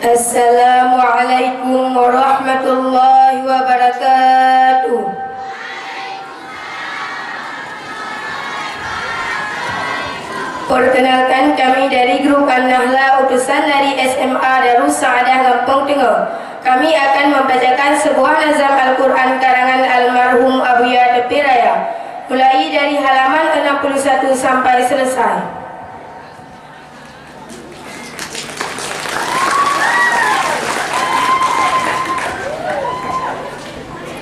Assalamualaikum warahmatullahi wabarakatuh. Perkenalkan, kami dari grup An-Nahla utusan dari SMA Darus Saadah Lampung Tengah. Kami akan membacakan sebuah nazam Al-Quran karangan almarhum Abuya Tepi Raya, mulai dari halaman 61 sampai selesai.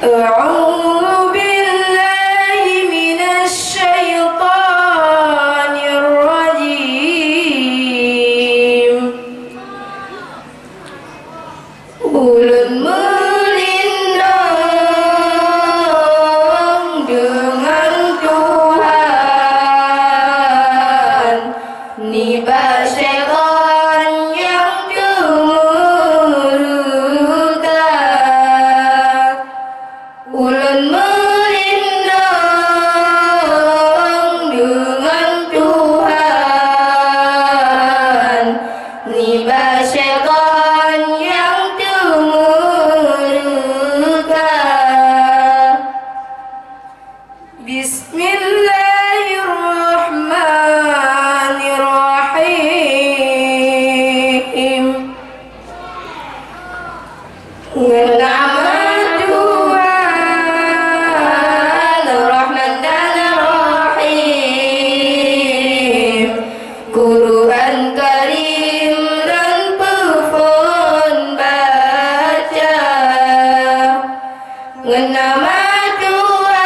A'udzu billahi minasy syaithanir rajim. Ulun melindung dengan Tuhan, nibah syaitan yang murka. Ulun melindung dengan Tuhan, nibah syaitan yang murka. Bismillahirrahmanirrahim. Nama Tuhan Rahman dan Rahim, Quran Karim dan pun baca. Nama Tuhan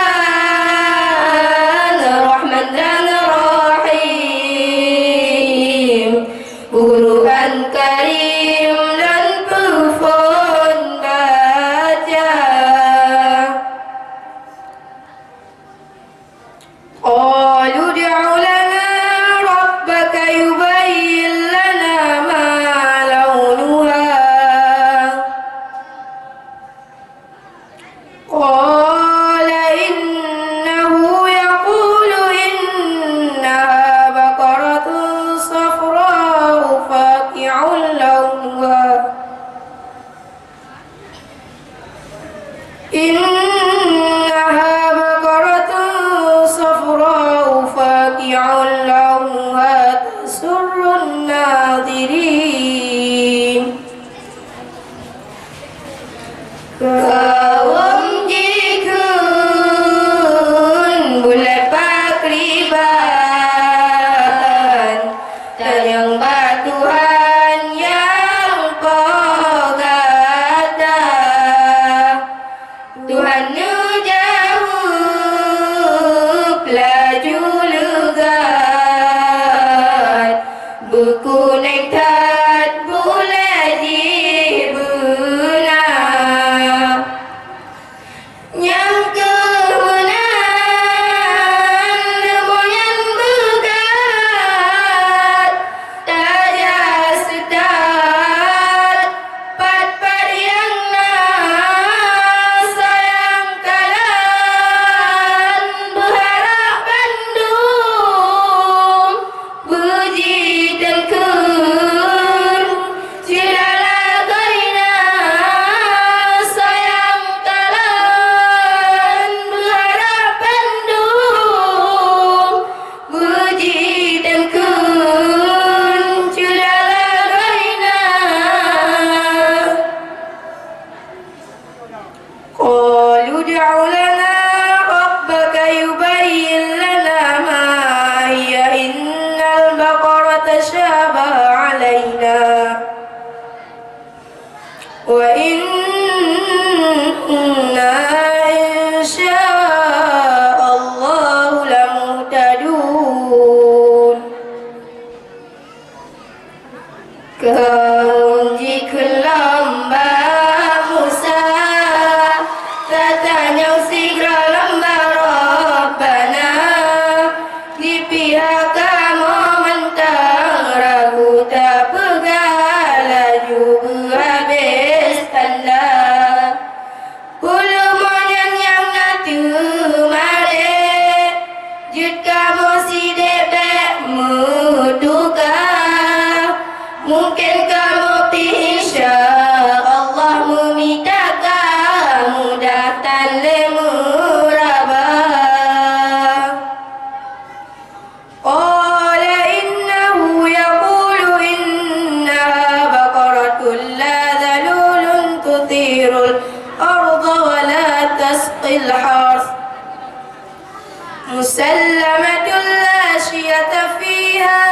مسلمة لا شية فيها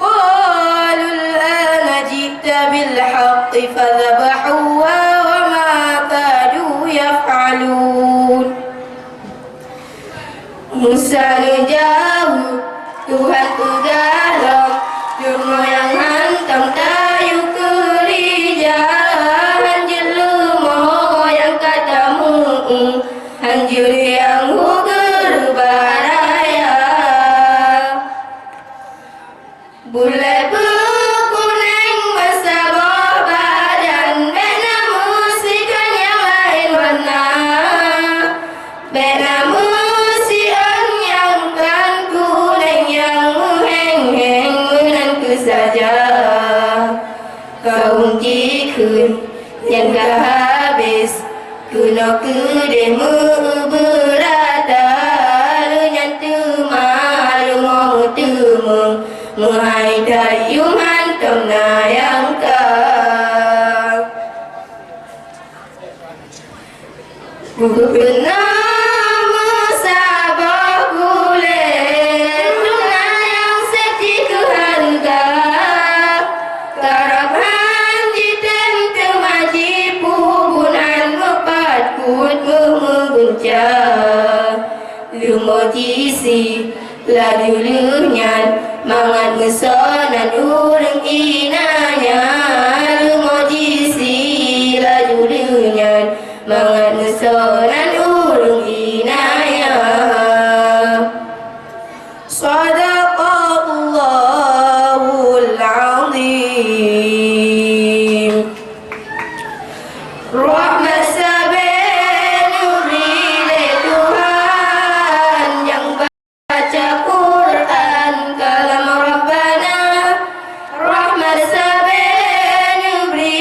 قالوا الآن جئت بالحق فذبحوها وما كادوا يفعلون. Musa jauh Tuhan pegalam Jumlah yang hantam tayu kerijahan Jeluma yang katamu Hanjur yang huger baraya Bulat berkuning bersabah badan Bena musikan yang lain warna Bena musikan yang kan kuning Yang heng-heng menanku saja Kau untikun yang gak habis Kuno kedemu berata Lunyan temalu mau temu Muhai dayung hantam nayang kau Bernama Sabah Kulit Nayang seti keharga Karapan jitem temaji pubunan mepat kut memunca Lumotisi laju lunyan mangan mesonan urang inanya Lumotisi laju lunyan mangan mesonan urang inanya Sadaqallahul azim. Rahmat sabenuri Tuhan yang baca Quran kalam Rabbana. Rahmat sabenuri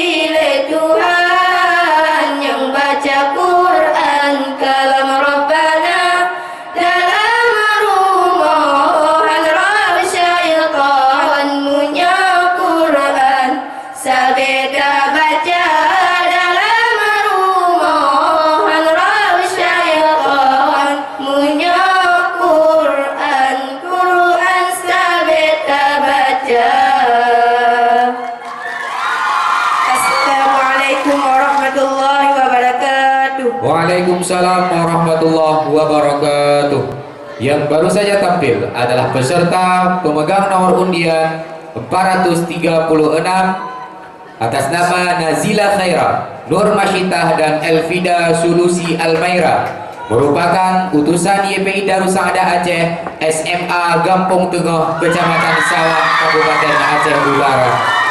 Tuhan yang baca Quran kalam Rabbana. Dalam rumohan roh syaitan punya Quran sabeda baca dalam rumohan roh syaitan punya Quran Quran sabeda baca. Assalamualaikum warahmatullahi wabarakatuh. Waalaikumsalam warahmatullahi wabarakatuh. Yang baru saja tampil adalah peserta pemegang nomor undian 436 atas nama Nazila Khaira, Nur Masyitah dan Elvida Sulusi Almaira, merupakan utusan YPI Darussaada Aceh SMA Gampong Tengah, Kecamatan Sawah, Kabupaten Aceh Utara.